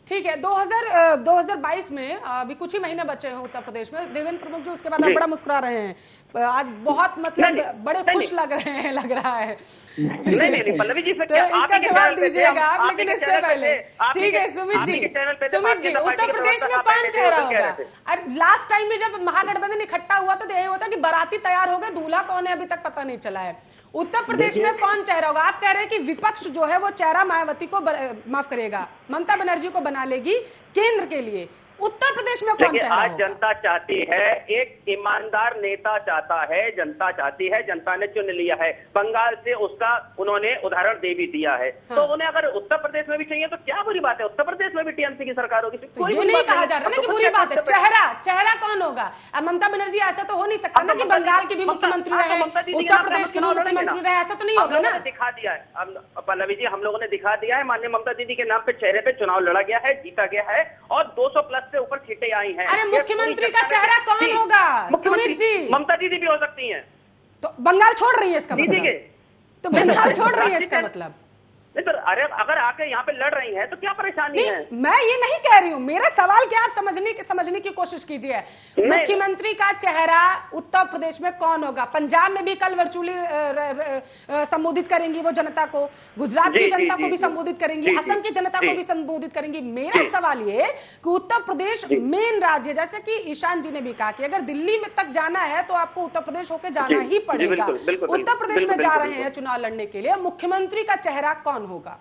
ठीक है, 2022 में अभी कुछ ही महीने बचे हैं उत्तर प्रदेश में। देवेंद्र प्रमुख जी उसके बाद आप बड़ा मुस्कुरा रहे हैं, आज बहुत मतलब बड़े खुश लग रहे हैं, लग रहा है। नहीं पल्लवी जी, तो इसका जवाब दीजिएगा आप, लेकिन इससे पहले ठीक है सुमित जी, उत्तर प्रदेश में कौन चेहरा होगा? लास्ट टाइम में जब महागठबंधन इकट्ठा हुआ था तो यही होता कि बाराती तैयार हो गए, दूल्हा कौन है अभी तक पता नहीं चला है। उत्तर प्रदेश में कौन चेहरा होगा? आप कह रहे हैं कि विपक्ष जो है वो चेहरा मायावती को माफ करिएगा, ममता बनर्जी को बना लेगी केंद्र के लिए। उत्तर प्रदेश में कौन चेहरा आज जनता चाहती है, एक ईमानदार नेता चाहता है, जनता चाहती है, जनता ने चुन लिया है। बंगाल से उसका उन्होंने उदाहरण दे भी दिया है। हाँ। तो उन्हें अगर उत्तर प्रदेश में भी चाहिए तो क्या बुरी बात है? उत्तर प्रदेश में भी टीएमसी की सरकार होगी, कोई ये नहीं कहा जा रहा ना कि बुरी बात है। चेहरा कौन होगा? अब ममता बनर्जी ऐसा तो हो नहीं सकता ना कि बंगाल की भी मुख्यमंत्री रहे, उत्तर प्रदेश की मुख्यमंत्री रहे, ऐसा तो नहीं होगा ना। दिखा दिया है पल्लवी जी, हम लोगों ने दिखा दिया है, माननीय ममता दीदी के नाम पे चेहरे पे चुनाव लड़ा गया है, जीता गया है और 200 प्लस से ऊपर सीटें आई हैं। अरे मुख्यमंत्री का चेहरा कौन होगा? सुमित जी, ममता दीदी भी हो सकती हैं। तो बंगाल छोड़ रही है इसका मतलब? तो बंगाल छोड़ रही है इसका मतलब? नहीं तो अरे अगर आके यहाँ पे लड़ रही हैं तो क्या परेशानी है? मैं ये नहीं कह रही हूँ, मेरा सवाल क्या आप समझने की कोशिश कीजिए। मुख्यमंत्री का चेहरा उत्तर प्रदेश में कौन होगा? पंजाब में भी कल वर्चुअली संबोधित करेंगी वो जनता को, गुजरात की जनता को भी संबोधित करेंगी, असम की जनता को भी संबोधित करेंगी। मेरा सवाल ये कि उत्तर प्रदेश मेन राज्य, जैसे कि ईशान जी ने भी कहा कि अगर दिल्ली में तक जाना है तो आपको उत्तर प्रदेश होकर जाना ही पड़ेगा। उत्तर प्रदेश में जा रहे हैं चुनाव लड़ने के लिए, मुख्यमंत्री का चेहरा कौन होगा?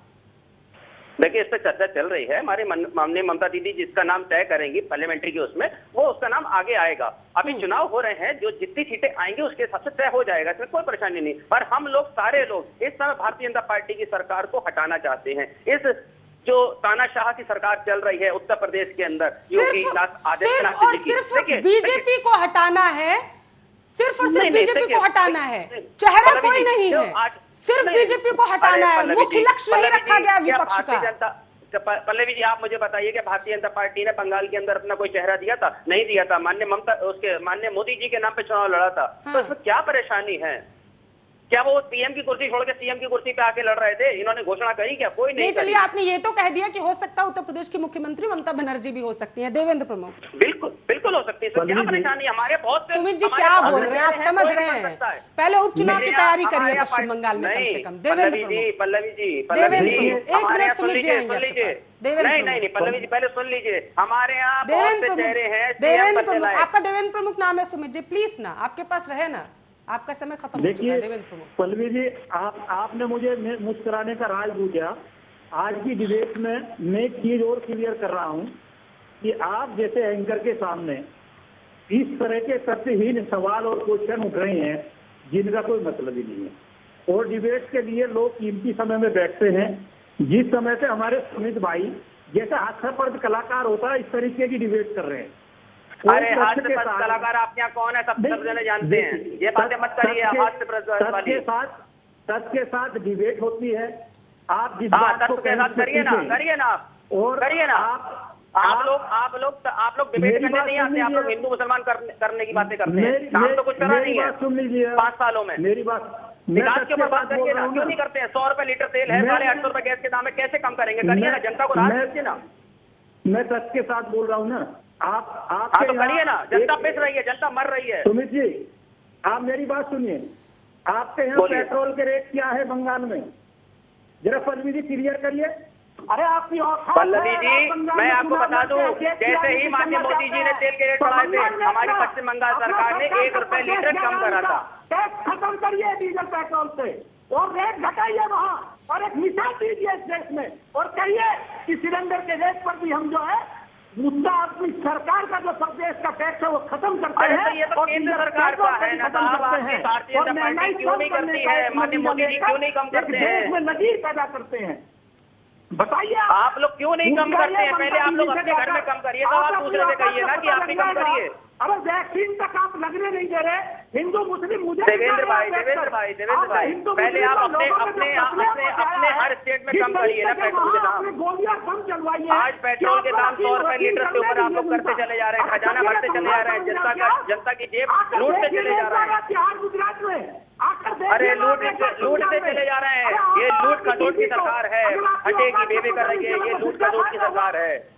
देखिए, इस पर चर्चा चल रही है। हमारे माननीय ममता दीदी जिसका नाम तय करेंगी पार्लियामेंट्री के उसमें, वो उसका नाम आगे आएगा। अभी चुनाव हो रहे हैं, जो जितनी सीटें आएंगी उसके हिसाब से तय हो जाएगा, इसमें कोई परेशानी नहीं। पर हम लोग सारे लोग इस समय भारतीय जनता पार्टी की सरकार को हटाना चाहते हैं। इस जो तानाशाह की सरकार चल रही है उत्तर प्रदेश के अंदर, सिर्फ बीजेपी को हटाना है, सिर्फ और सिर्फ बीजेपी को हटाना है, चेहरा कोई नहीं है, सिर्फ बीजेपी को हटाना है, मुख्य लक्ष्य नहीं रखा गया विपक्ष का। पल्लवी जी, आप मुझे बताइए कि भारतीय जनता पार्टी ने बंगाल के अंदर अपना कोई चेहरा दिया था? नहीं दिया था। माननीय मोदी जी के नाम पे चुनाव लड़ा था। तो इसमें क्या परेशानी है? क्या वो पीएम की कुर्सी छोड़ के सीएम की कुर्सी पे आके लड़ रहे थे? इन्होंने घोषणा करी क्या? कोई नहीं। चलिए, आपने ये तो कह दिया कि हो सकता है उत्तर प्रदेश की मुख्यमंत्री ममता बनर्जी भी हो सकती है। देवेंद्र प्रमुख, बिल्कुल हो सकती है, क्या परेशानी? हमारे बहुत सुमित जी क्या बोल रहे हैं आप? समझ रहे हैं, पहले उपचुनाव की तयारी करिए पश्चिम बंगाल में कम से कम। पल्लवी जी, एक मिनट सुमित जी आएंगे आपके पास। नहीं पल्लवी जी, पहले सुन लीजिए, हमारे यहाँ देवेंद्र चेहरे हैं। देवेंद्र प्रमुख, आपका देवेंद्र प्रमुख नाम है सुमित जी, प्लीज ना, आपके पास रहे ना, आपका समय खत्म हो चुका है। देवेंद्र प्रमुख, पल्लवी जी, आपने मुझे मुस्कुराने का राज पूछा। आज की डिबेट में मैं एक चीज और क्लियर कर रहा हूं कि आप जैसे एंकर के सामने इस तरह के तथ्यहीन सवाल और क्वेश्चन उठ रहे हैं जिनका कोई मतलब ही नहीं है। और डिबेट के लिए लोग कीमती समय में बैठते हैं। जिस समय से हमारे सुमित भाई जैसे हास्यप्रद कलाकार होता है, इस तरीके की डिबेट कर रहे हैं। अरे हास्यप्रद कलाकार आपके यहाँ कौन है? सब जने जानते हैं, ये बातें मत करिए। सच के साथ डिबेट होती है। आप जिस बात को करिए ना आप लोग डिबेट करने नहीं आते, आप लोग हिंदू मुसलमान करने की बातें करते हैं। काम तो कुछ करा नहीं है सुन लीजिए 5 सालों में। मेरी बात विकास के ऊपर बात करिए ना, क्यों नहीं करते हैं? 100 रुपए लीटर तेल है, 850 रुपए गैस के दाम है, कैसे कम करेंगे? करिए ना, जनता को राहत दीजिए ना। मैं सच के साथ बोल रहा हूँ ना। आप तो करिए ना, जनता पिस रही है, जनता मर रही है। सुमित जी, आप मेरी बात सुनिए। आपके यहाँ पेट्रोल के रेट क्या है बंगाल में? जरा पल्लवी जी क्लियर करिए। अरे आपकी पल्लवी जी, मैं आपको बता दूं, जैसे ही माननीय मोदी जी ने तेल के रेट बढ़ाए थे, हमारी पश्चिम बंगाल सरकार ने 1 रुपए लीटर कम करा था। टैक्स खत्म करिए डीजल पेट्रोल से और रेट घटाइए वहाँ, और एक मिसाल दीजिए इस देश में, और कहिए कि सिलेंडर के रेट पर भी हम जो है मुद्दा अपनी सरकार का जो प्रदेश का टैक्स है वो खत्म करते हैं। तो ये तो केंद्र सरकार का है ना साहब, आपकी भारतीय जनता पार्टी क्यों नहीं करती है? माननीय मोदी जी क्यों नहीं कम करते हैं? देश में नजीर पैदा करते हैं, बताइए आप लोग क्यों नहीं कम करते हैं? पहले आप लोग अपने घर में कम करिए, तो आप दूसरे से कहिए ना कि आप भी कम करिए। अरे वैक्सीन तक आप लगने नहीं दे रहे, हिंदू मुस्लिम मुझे देवेंद्र भाई, पहले आप अपने हर स्टेट में कम करिए ना पेट्रोल के दाम। गोलियां कम चलवाइए। आज पेट्रोल के दाम 100 रुपए लीटर के ऊपर आप लोग करते चले जा रहे हैं, खजाना भरते चले जा रहे हैं, जनता की जेब लूटते चले जा रहे हैं। बिहार गुजरात में अरे लूटते चले जा रहे हैं। ये लूट खसोट की सरकार है, हटेगी बेबे कर रही है, ये लूट खसोट की सरकार है,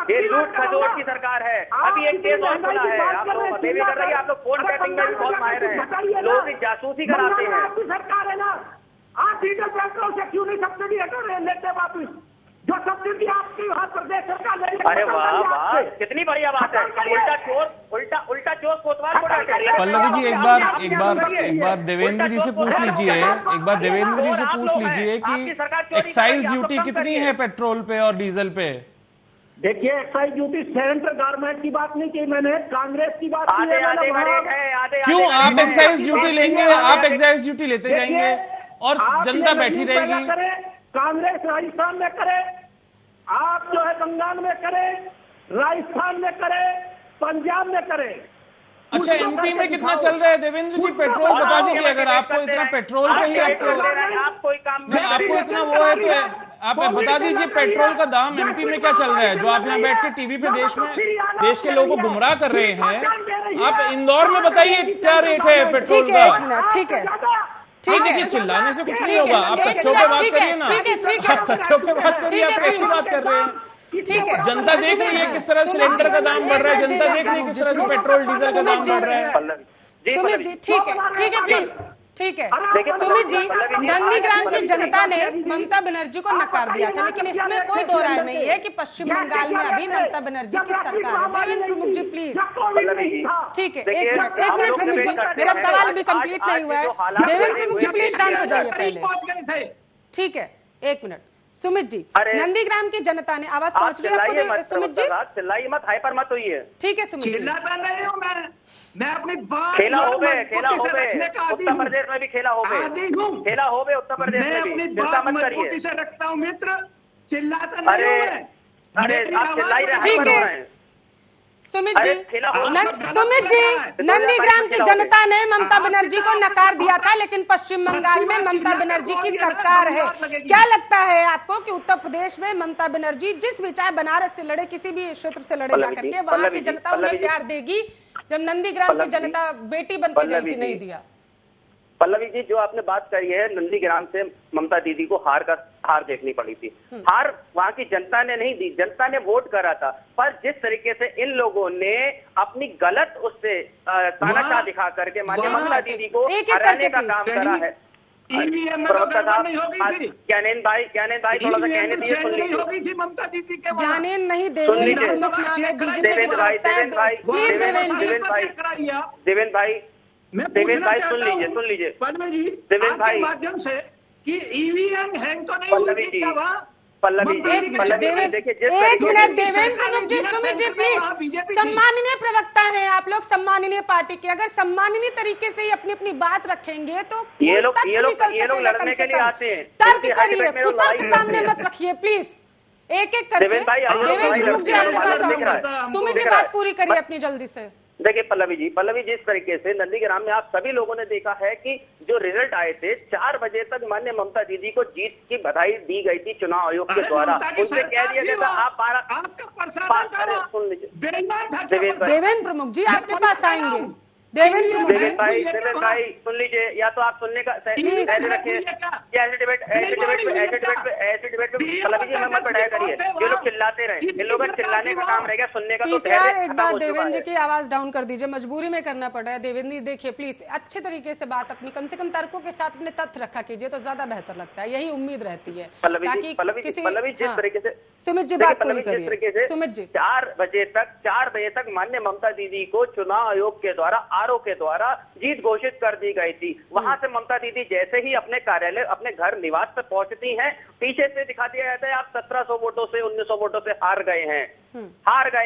ये लूट खसोट की सरकार है। अभी एक केस और खुला है, आप लोग बेबी कर रही है, आप लोग फोन टैपिंग में भी बहुत माहिर हैं, लोगों की जासूसी कराते हैं। आपकी सरकार है ना, आप डीजल पेट्रोल से क्यों नहीं सब्सिडी हटो लेते वापिस, जो सब्सिडी आपकी वहाँ प्रदेश सरकार ले। अरे वाह वाह, कितनी बढ़िया बात है। उल्टा चोर कोतवाल को डांटे। पल्लवी जी एक बार देवेंद्र जी से पूछ लीजिए, कि एक्साइज ड्यूटी कितनी है पेट्रोल पे और डीजल पे? देखिए, एक्साइज ड्यूटी सेंट्रल गवर्नमेंट की बात नहीं की मैंने, कांग्रेस की बात की है। क्यों आप एक्साइज ड्यूटी लेंगे? आप एक्साइज ड्यूटी लेते जाएंगे और जनता बैठी रहेगी। कांग्रेस राजस्थान में करे, आप जो है बंगाल में करे, राजस्थान में करे, पंजाब में करे। अच्छा, एमपी में कितना चल रहा है देवेंद्र जी? पेट्रोल बता दीजिए, अगर आपको इतना पेट्रोल पे ही आपको इतना वो है तो आप बता दीजिए पेट्रोल का दाम एमपी में क्या चल रहा है, जो आप यहाँ बैठ के टीवी पे देश के लोगों को गुमराह कर रहे हैं। आप इंदौर में बताइए क्या रेट है पेट्रोल का। ठीक है देखिए, चिल्लाने से कुछ नहीं होगा, आप तथ्यों पे बात करिए ना, आप तथ्यों पे बात करिए, आप कैसी बात कर रहे हैं? ठीक है, जनता देख रही है किस तरह सिलेंडर का दाम बढ़ रहा है, जनता देख रही है किस तरह से पेट्रोल डीजल का दाम बढ़ रहा है। सुमित जी ठीक है प्लीज, ठीक है सुमित जी, नंदीग्राम की जनता ने ममता बनर्जी को नकार दिया था, लेकिन इसमें कोई दो राय नहीं है कि पश्चिम बंगाल में अभी ममता बनर्जी की सरकार है। देवेंद्र प्रमुख जी प्लीज, ठीक है, एक मिनट सुमित जी, मेरा सवाल भी कंप्लीट नहीं हुआ है। देवेंद्र प्रमुख जी प्लीज शांत हो जाइए पहले, ठीक है, एक मिनट। सुमित जी, नंदीग्राम की जनता ने आवाज पहुंच रही है आपको? सुमित जी चिल्लाइए मत, हाइपर मत होइए। ठीक है सुमित जी, मैं अपनी बात खेला हो गए उत्तर प्रदेश में भी खेला हो गए उत्तर प्रदेश में भी, चिंता मत करिए। से रखता हूँ मित्र, चिल्लाता नहीं हूं मैं। अरे आप चिल्ला ही रहे हैं। सुमित जी, नंदीग्राम की जनता ने ममता बनर्जी को नकार दिया था, लेकिन पश्चिम बंगाल में ममता बनर्जी की सरकार है। क्या लगता है आपको कि उत्तर प्रदेश में ममता बनर्जी जिस भी, चाहे बनारस से लड़े, किसी भी क्षेत्र से लड़े जाकर के, वहां की जनता उन्हें प्यार देगी, जब नंदीग्राम की जनता बेटी बन के गई थी, नहीं दिया? पल्लवी जी, जो आपने बात करी है, नंदीग्राम से ममता दीदी को हार देखनी पड़ी थी। हार वहां की जनता ने नहीं दी, जनता ने वोट करा था, पर जिस तरीके से इन लोगों ने अपनी गलत उससे तानाशाह दिखा करके माननीय ममता दीदी को हराने का काम करा है। ज्ञानेन भाई थोड़ा सा कहने दीजिए, सुन लीजिए। ममता दीदी के ज्ञानेन नहीं, देवेंद्र प्रमुख नाम है, देवेंद्र भाई सुन लीजिए पल्लवी जी, देवेंद्र भाई माध्यम से कि ईवीएम हैंग तो नहीं हुई थी क्या वहाँ? पल्लवी जी एक मिनट देवेंद्र प्रमुख जी, सुमित जी प्लीज, सम्माननीय प्रवक्ता हैं आप लोग, सम्माननीय पार्टी के, अगर सम्माननीय तरीके से ही अपनी अपनी बात रखेंगे तो ये लोग लड़ने के लिए आते हैं। तर्क करिए, कुतर्क सामने मत रखिए प्लीज, एक एक करके। देवेंद्र प्रमुख जी आपके पास आऊंगा, सुमित जी बात पूरी करिए अपनी जल्दी से। देखिए पल्लवी जी, इस तरीके से नंदीग्राम में आप सभी लोगों ने देखा है कि जो रिजल्ट आए थे, 4 बजे तक माननीय ममता दीदी को जीत की बधाई दी गई थी चुनाव आयोग के द्वारा। उनसे कह दिया गया था आप 12। सुन लीजिए देवेंद्र प्रमुख जी आपके पास आएंगे, देवेंद्र प्रमुख जी, देवेंद्र भाई सुन लीजिए, या तो आप सुनने का ऐसे रखिए, ऐसे डिबेट पे पल्लवी जी मत बढ़ाया करिए। ये लोग चिल्लाते रहे, इन लोगों का चिल्लाने का काम रह गया, सुनने का तो पीसीआर एक बार देवेंद्र जी की आवाज डाउन कर दीजिए, मजबूरी में करना पड़ रहा है। देवेंद्र जी देखिए प्लीज अच्छे तरीके से बात अपनी, कम से कम तर्कों के साथ अपने तथ्य रखा कीजिए तो ज्यादा बेहतर लगता है, यही उम्मीद रहती है। पल्लवी जिस तरीके से सुमित जी बात पूरी करिए। सुमित जी 4 बजे तक माननीय ममता दीदी को चुनाव आयोग के द्वारा आरओ के द्वारा जीत घोषित कर दी गई थी। वहां से ममता दीदी जैसे ही अपने कार्यालय, अपने घर निवास पर पहुंचती हैं, पीछे से दिखा दिया जाता है आप 1700 वोटों से 1900 वोटों से हार गए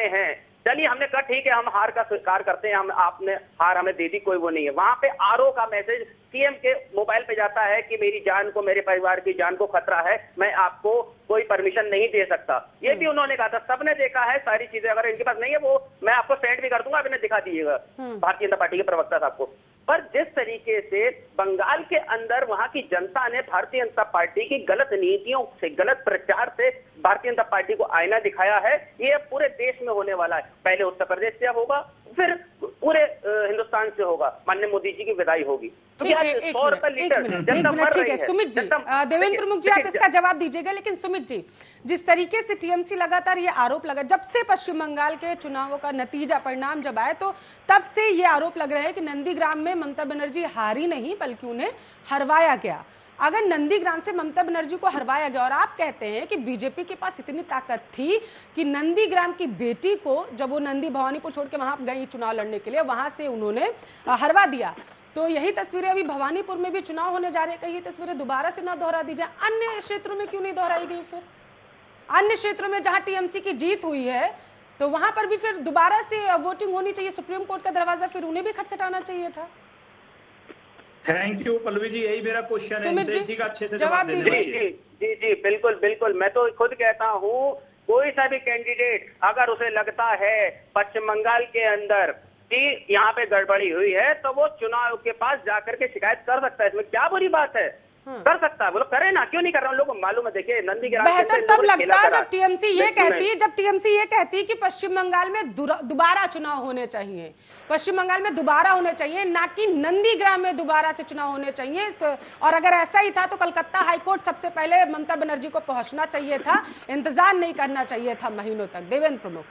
हैं। चलिए हमने कहा ठीक है, हम हार का स्वीकार करते हैं, आपने हार हमें दे दी, कोई वो नहीं है। वहां पे आरओ का मैसेज सीएम के मोबाइल पे जाता है कि मेरी जान को, मेरे परिवार की जान को खतरा है, मैं आपको कोई परमिशन नहीं दे सकता। ये भी उन्होंने कहा था, सबने देखा है सारी चीजें, अगर इनके पास नहीं है वो मैं आपको सेंड भी कर दूंगा, आप इन्हें दिखा दीजिएगा भारतीय जनता पार्टी के प्रवक्ता साहब को। पर जिस तरीके से बंगाल के अंदर वहां की जनता ने भारतीय जनता पार्टी की गलत नीतियों से, गलत प्रचार से भारतीय जनता पार्टी को आईना दिखाया है, ये अब पूरे देश में होने वाला है। पहले उत्तर प्रदेश से होगा, फिर पूरे हिंदुस्तान से होगा, माननीय मोदी जी की विदाई होगी। ठीक है, एक मिनट, ठीक है सुमित जी, देवेंद्र प्रमुख जी आप इसका जवाब दीजिएगा, लेकिन सुमित जी जिस तरीके से टीएमसी लगातार ये आरोप लगा, जब से पश्चिम बंगाल के चुनावों का नतीजा परिणाम जब आए तो तब से ये आरोप लग रहा है कि नंदीग्राम में ममता बनर्जी हारी नहीं बल्कि उन्हें हरवाया गया। अगर नंदीग्राम से ममता बनर्जी को हरवाया गया और आप कहते हैं कि बीजेपी के पास इतनी ताकत थी कि नंदीग्राम की बेटी को, जब वो नंदी भवानीपुर छोड़ के वहां गई चुनाव लड़ने के लिए, वहां से उन्होंने हरवा दिया, तो यही तस्वीरें अभी भवानीपुर में भी चुनाव होने जा रहे हैं, कहीं ये तस्वीरें दोबारा से ना दोहरा दी जाए। अन्य क्षेत्रों में क्यों नहीं दोहराई गई? फिर अन्य क्षेत्रों में जहां टीएमसी की जीत हुई है तो वहां पर भी फिर दोबारा से वोटिंग होनी चाहिए, सुप्रीम कोर्ट का दरवाजा फिर उन्हें भी खटखटाना चाहिए था। थैंक यू पल्लवी जी, यही मेरा क्वेश्चन है, इसी का अच्छे से जवाब देना। जी बिल्कुल, मैं तो खुद कहता हूँ कोई सा भी कैंडिडेट अगर उसे लगता है पश्चिम बंगाल के अंदर कि यहाँ पे गड़बड़ी हुई है तो वो चुनाव के पास जाकर के शिकायत कर सकता है, इसमें क्या बुरी बात है? कर सकता है, वो लोग करे ना, क्यों नहीं कर रहे? उन लोगों को मालूम है। देखिए नंदीग्राम बेहतर तब लगता है जब टीएमसी ये कहती है कि पश्चिम बंगाल में दोबारा चुनाव होने चाहिए, पश्चिम बंगाल में दोबारा होने चाहिए, ना कि नंदीग्राम में दोबारा से चुनाव होने चाहिए। और अगर ऐसा ही था तो कलकत्ता हाईकोर्ट सबसे पहले ममता बनर्जी को पहुंचना चाहिए था, इंतजार नहीं करना चाहिए था महीनों तक। देवेंद्र प्रमुख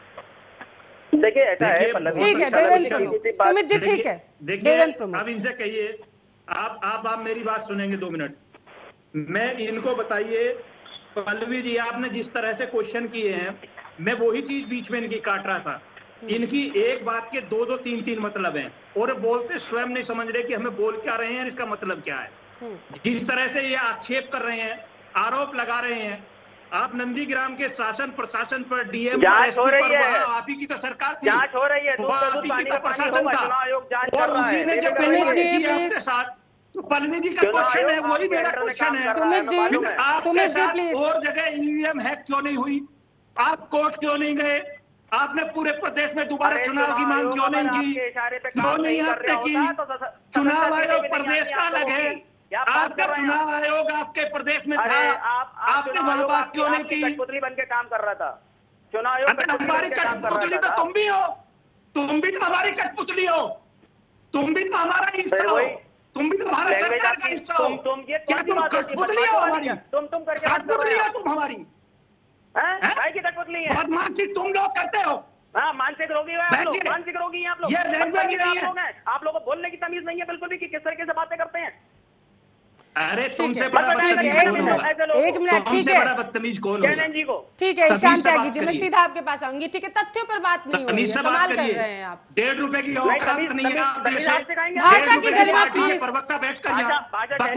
देखिए ऐसा है, ठीक है देवेंद्र प्रमुख, सुमित जी ठीक है, देवेंद्र प्रमुख अब इनसे कहिए, आप मेरी बात सुनेंगे 2 मिनट, मैं इनको बताइए पल्लवी जी, आपने जिस तरह से क्वेश्चन किए हैं, मैं वही चीज बीच में इनकी काट रहा था। इनकी एक बात के 2-2 3-3 मतलब हैं और बोलते स्वयं नहीं समझ रहे कि हमें बोल क्या रहे हैं, इसका मतलब क्या है। जिस तरह से ये आक्षेप कर रहे हैं, आरोप लगा रहे हैं, आप नंदीग्राम के शासन प्रशासन पर, डीएम जांच हो रही है, आप ही की तो सरकार थी, जांच हो रही है, आप ही की तो प्रशासन था, और उसी ने जब आपके साथ, तो पल्लवी जी का क्वेश्चन है, वही मेरा क्वेश्चन है। सुमित जी प्लीज, और जगह ईवीएम हैक क्यों नहीं हुई? आप कोर्ट क्यों नहीं गए? आपने पूरे प्रदेश में दोबारा चुनाव की मांग क्यों नहीं की? क्यों नहीं आपने की? चुनाव आयोग प्रदेश का अलग है, आपका चुनाव आयोग आपके प्रदेश में था, आपने वहां बात क्यों नहीं की? कठपुतली बन के काम कर रहा था चुनाव आयोग। हमारी कठपुतली तो तुम भी हो, तुम भी तो हमारी कठपुतली हो, तुम भी तो हमारा हिस्सा हो, तुम भी तो हमारे सरकार का हिस्सा हो। क्या तुम कठपुतली हो हमारी? कठपुतली हो तुम हमारी? भाई की कठपुतली है, बदमाशी तुम लोग करते हो। हाँ, मानसिक रोगी हो आप लोग, मानसिक रोगी हैं आप लोग, ये लैंग्वेज नहीं है। आप लोगों को बोलने की तमीज नहीं है बिल्कुल भी कि किस तरीके से बातें करते हैं। अरे तुमसे बड़ा बदतमीज कौन होगा? एक मिनट, ठीक है, बड़ा बदतमीज कौन होगा? जी को ठीक है ईशान त्यागी जी, मैं सीधा आपके पास आऊंगी। ठीक है, तथ्यों पर बात नहीं हो रही है, कमाल कर रहे हैं आप। 1.5 रुपए की औकात नहीं है, भाषा की गरिमा प्लीज। प्रवक्ता बैठ कर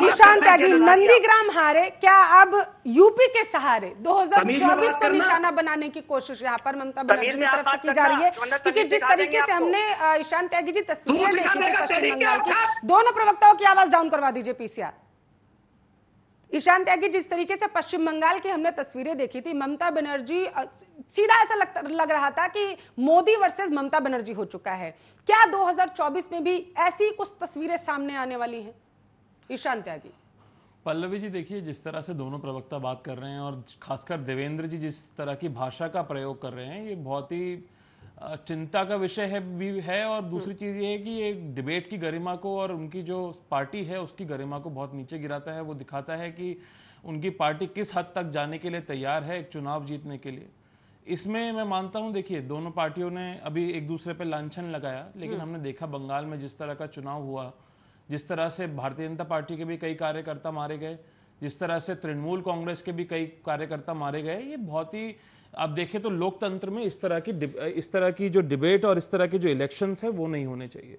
ईशान त्यागी, नंदीग्राम हारे, क्या अब यूपी के सहारे 2024 को निशाना बनाने की कोशिश यहाँ पर ममता बनर्जी की तरफ से की जा रही है? क्योंकि जिस तरीके से हमने ईशान त्यागी जी तस्वीरें देखी थी पश्चिम बंगाल की, दोनों प्रवक्ताओं की आवाज डाउन करवा दीजिए पीसीआर। ईशान त्यागी, जिस तरीके से पश्चिम बंगाल की हमने तस्वीरें देखी थी, ममता बनर्जी, सीधा ऐसा लग रहा था कि मोदी वर्सेस ममता बनर्जी हो चुका है। क्या 2024 में भी ऐसी कुछ तस्वीरें सामने आने वाली हैं? ईशान त्यागी। पल्लवी जी देखिए, जिस तरह से दोनों प्रवक्ता बात कर रहे हैं और खासकर देवेंद्र जी जिस तरह की भाषा का प्रयोग कर रहे हैं, ये बहुत ही चिंता का विषय है भी है। और दूसरी चीज ये है कि ये डिबेट की गरिमा को और उनकी जो पार्टी है उसकी गरिमा को बहुत नीचे गिराता है। वो दिखाता है कि उनकी पार्टी किस हद तक जाने के लिए तैयार है एक चुनाव जीतने के लिए। इसमें मैं मानता हूं, देखिए दोनों पार्टियों ने अभी एक दूसरे पे लांछन लगाया, लेकिन हमने देखा बंगाल में जिस तरह का चुनाव हुआ, जिस तरह से भारतीय जनता पार्टी के भी कई कार्यकर्ता मारे गए, जिस तरह से तृणमूल कांग्रेस के भी कई कार्यकर्ता मारे गए, ये बहुत ही आप देखें तो लोकतंत्र में इस तरह की जो डिबेट और इस तरह के जो इलेक्शंस है वो नहीं होने चाहिए।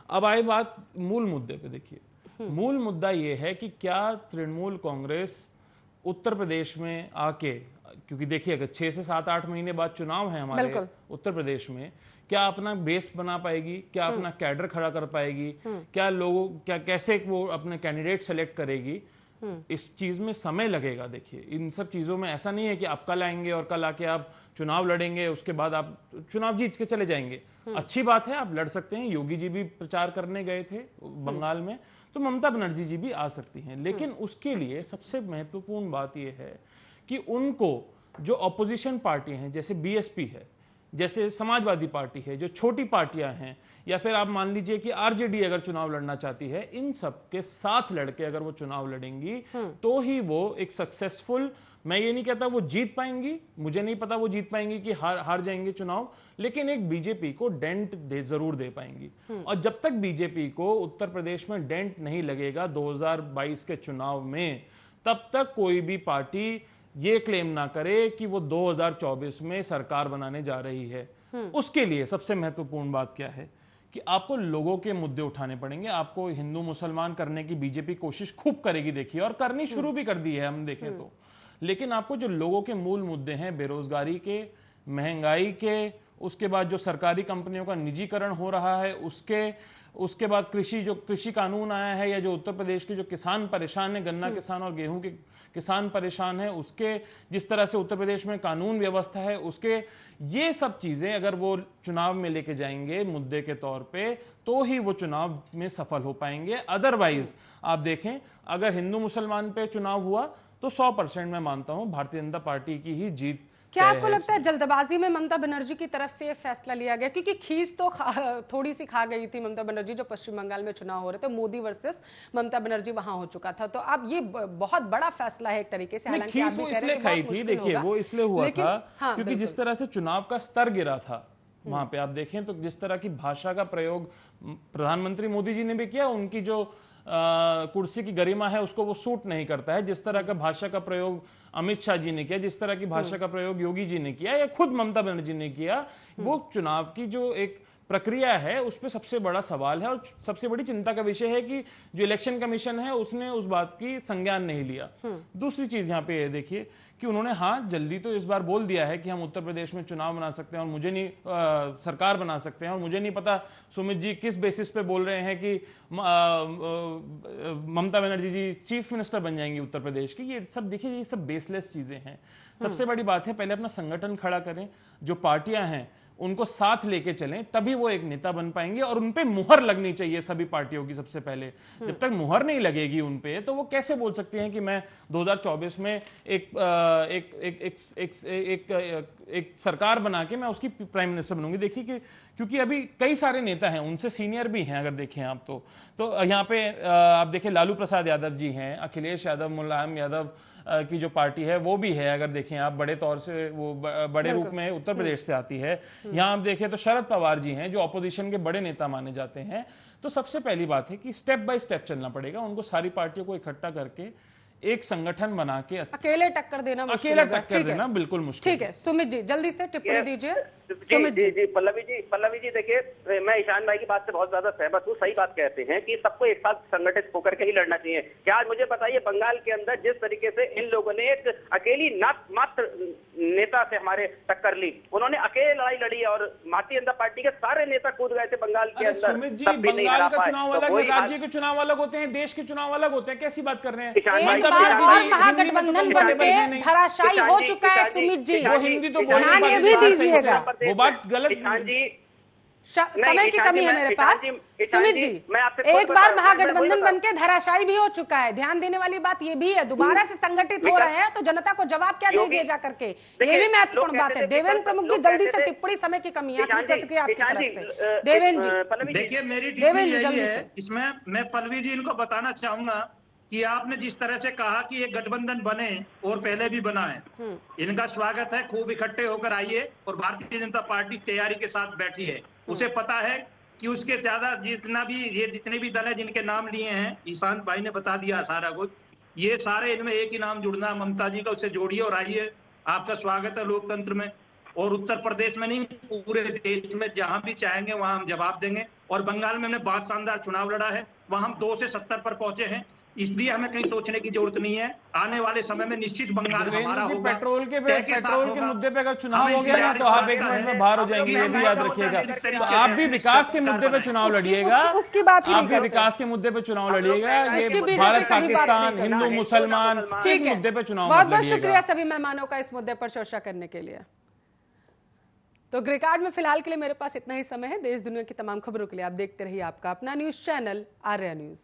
अब आए बात मूल मुद्दे पे। देखिए मूल मुद्दा ये है कि क्या तृणमूल कांग्रेस उत्तर प्रदेश में आके, क्योंकि देखिए अगर 6 से 7-8 महीने बाद चुनाव है हमारे उत्तर प्रदेश में, क्या अपना बेस बना पाएगी, क्या अपना कैडर खड़ा कर पाएगी, क्या कैसे वो अपने कैंडिडेट सेलेक्ट करेगी, इस चीज में समय लगेगा। देखिए इन सब चीजों में ऐसा नहीं है कि आप कल आएंगे और कल आके आप चुनाव लड़ेंगे, उसके बाद आप चुनाव जीत के चले जाएंगे। अच्छी बात है, आप लड़ सकते हैं। योगी जी भी प्रचार करने गए थे बंगाल में, तो ममता बनर्जी जी भी आ सकती हैं, लेकिन उसके लिए सबसे महत्वपूर्ण बात यह है कि उनको जो ऑपोजिशन पार्टी हैं, जैसे बीएसपी है, जैसे समाजवादी पार्टी है, जो छोटी पार्टियां हैं, या फिर आप मान लीजिए कि आरजेडी अगर चुनाव लड़ना चाहती है, इन सब के साथ लड़के अगर वो चुनाव लड़ेंगी तो ही वो एक सक्सेसफुल, मैं ये नहीं कहता वो जीत पाएंगी, मुझे नहीं पता वो जीत पाएंगी कि हार जाएंगे चुनाव, लेकिन एक बीजेपी को डेंट जरूर दे पाएंगी। और जब तक बीजेपी को उत्तर प्रदेश में डेंट नहीं लगेगा 2022 के चुनाव में, तब तक कोई भी पार्टी ये क्लेम ना करे कि वो 2024 में सरकार बनाने जा रही है। उसके लिए सबसे महत्वपूर्ण बात क्या है कि आपको लोगों के मुद्दे उठाने पड़ेंगे। आपको हिंदू मुसलमान करने की बीजेपी कोशिश खूब करेगी, देखिए, और करनी शुरू भी कर दी है हम देखें तो। लेकिन आपको जो लोगों के मूल मुद्दे हैं, बेरोजगारी के, महंगाई के, उसके बाद जो सरकारी कंपनियों का निजीकरण हो रहा है उसके बाद कृषि कानून आया है, या जो उत्तर प्रदेश के जो किसान परेशान है, गन्ना किसान और गेहूं के किसान परेशान है, उसके जिस तरह से उत्तर प्रदेश में कानून व्यवस्था है, उसके ये सब चीजें अगर वो चुनाव में लेके जाएंगे मुद्दे के तौर पे, तो ही वो चुनाव में सफल हो पाएंगे। अदरवाइज आप देखें, अगर हिंदू मुसलमान पे चुनाव हुआ तो 100% मैं मानता हूं भारतीय जनता पार्टी की ही जीत। क्या आपको लगता है जल्दबाजी में ममता बनर्जी की तरफ से ये फैसला लिया गया? क्योंकि खींच तो थोड़ी सी खा गई थी ममता बनर्जी, जो पश्चिम बंगाल में चुनाव हो रहे थे, मोदी वर्सेस ममता बनर्जी वहां हो चुका था। तो अब ये बहुत बड़ा फैसला है एक तरीके से। हालांकि आप भी कह रहे हैं कि बहुत मुश्किल देखिए वो इसलिए हुआ था क्योंकि जिस तरह से चुनाव का स्तर गिरा था वहां पे, आप देखें तो जिस तरह की भाषा का प्रयोग प्रधानमंत्री मोदी जी ने भी किया, उनकी जो कुर्सी की गरिमा है उसको वो सूट नहीं करता है। जिस तरह का भाषा का प्रयोग अमित शाह जी ने किया, जिस तरह की भाषा का प्रयोग योगी जी ने किया, या खुद ममता बनर्जी ने किया, वो चुनाव की जो एक प्रक्रिया है उस पर सबसे बड़ा सवाल है और सबसे बड़ी चिंता का विषय है कि जो इलेक्शन कमीशन है उसने उस बात की संज्ञान नहीं लिया। दूसरी चीज यहाँ पे देखिए कि उन्होंने जल्दी तो इस बार बोल दिया है कि हम उत्तर प्रदेश में चुनाव बना सकते हैं और मुझे नहीं सरकार बना सकते हैं, और मुझे नहीं पता सुमित जी किस बेसिस पे बोल रहे हैं कि ममता बनर्जी जी चीफ मिनिस्टर बन जाएंगी उत्तर प्रदेश की। ये सब देखिए, ये सब बेसलेस चीजें हैं। सबसे बड़ी बात है पहले अपना संगठन खड़ा करें, जो पार्टियां हैं उनको साथ लेके चलें, तभी वो एक नेता बन पाएंगे। और उनपे मुहर लगनी चाहिए सभी पार्टियों की सबसे पहले। जब तक मुहर नहीं लगेगी उनपे, तो वो कैसे बोल सकते हैं कि मैं 2024 में एक सरकार बना के मैं उसकी प्राइम मिनिस्टर बनूंगी। देखिए कि क्योंकि अभी कई सारे नेता हैं, उनसे सीनियर भी हैं, अगर देखें आप तो यहाँ पे आप देखें लालू प्रसाद यादव जी हैं, अखिलेश यादव, मुलायम यादव की जो पार्टी है वो भी है, अगर देखें आप बड़े तौर से वो बड़े रूप में उत्तर प्रदेश से आती है। यहाँ आप देखें तो शरद पवार जी हैं जो ऑपोजिशन के बड़े नेता माने जाते हैं। तो सबसे पहली बात है कि स्टेप बाय स्टेप चलना पड़ेगा, उनको सारी पार्टियों को इकट्ठा करके एक संगठन बना के अकेले टक्कर देना बिल्कुल मुश्किल। ठीक है, सुमित जी जल्दी से टिप्पणी दीजिए। सुमित जी, पल्लवी जी देखिए, मैं ईशान भाई की बात से बहुत ज्यादा सहमत हूँ। सही बात कहते हैं कि सबको एक साथ संगठित होकर के ही लड़ना चाहिए। क्या आज मुझे बताइए, बंगाल के अंदर जिस तरीके से इन लोगों ने एक अकेली मात्र नेता से हमारे टक्कर ली, उन्होंने अकेले लड़ाई लड़ी और भारतीय जनता पार्टी के सारे नेता कूद गए थे बंगाल के अंदर। सुमित जी, बंगाल का चुनाव अलग है, राज्य के चुनाव अलग होते हैं, देश के चुनाव अलग होते हैं, कैसी बात कर रहे हैं? महागठबंधन बनके धराशायी हो चुका है सुमित जी, वो हिंदी तो बोलने भी दीजिएगा, वो बात गलत। समय की कमी है मेरे पास। सुमित जी, मैं आपसे एक बार महागठबंधन बनके धराशायी भी हो चुका है। ध्यान देने वाली बात ये भी है, दोबारा से संगठित हो रहे हैं तो जनता को जवाब क्या देंगे जा करके, ये भी महत्वपूर्ण बात है। देवेंद्र प्रमुख जी, जल्दी से टिप्पणी, समय की कमी है, आपकी प्रतिक्रिया आपकी तरफ से। देवेंद्र जी, देखिए, मेरी देवेंद्र टिप्पणी जल्दी यही है, से। इसमें मैं पल्लवी जी इनको बताना चाहूंगा कि आपने जिस तरह से कहा कि ये गठबंधन बने और पहले भी बना है, इनका स्वागत है, खूब इकट्ठे होकर आइए। और भारतीय जनता पार्टी तैयारी के साथ बैठी है, उसे पता है कि उसके ज्यादा जितने भी दल है जिनके नाम लिए हैं, ईशान भाई ने बता दिया सारा कुछ, ये सारे इनमें एक ही नाम जुड़ना ममता जी का, उससे जोड़िए और आइए। आपका स्वागत है लोकतंत्र में। और उत्तर प्रदेश में नहीं, पूरे देश में जहां भी चाहेंगे वहां हम जवाब देंगे। और बंगाल में हमने बहुत शानदार चुनाव लड़ा है, वहां हम 2 से 70 पर पहुंचे हैं, इसलिए हमें कहीं सोचने की जरूरत नहीं है। आने वाले समय में निश्चित बंगाल हमारा होगा। पेट्रोल के मुद्दे पे अगर चुनाव हो गया ना तो आप 1 मिनट में बाहर हो जाएंगे, ये भी याद रखिएगा। तो आप भी विकास के मुद्दे पे चुनाव लड़िएगा, उसकी बात ही आप भी विकास के मुद्दे पे चुनाव लड़िएगा। ये भारत पाकिस्तान, हिंदू मुसलमान, इस मुद्दे पे चुनाव बहुत बहुत शुक्रिया सभी मेहमानों का इस मुद्दे पर चर्चा करने के लिए। तो ग्रे कार्ड में फिलहाल के लिए मेरे पास इतना ही समय है। देश दुनिया की तमाम खबरों के लिए आप देखते रहिए आपका अपना न्यूज चैनल आर्या न्यूज।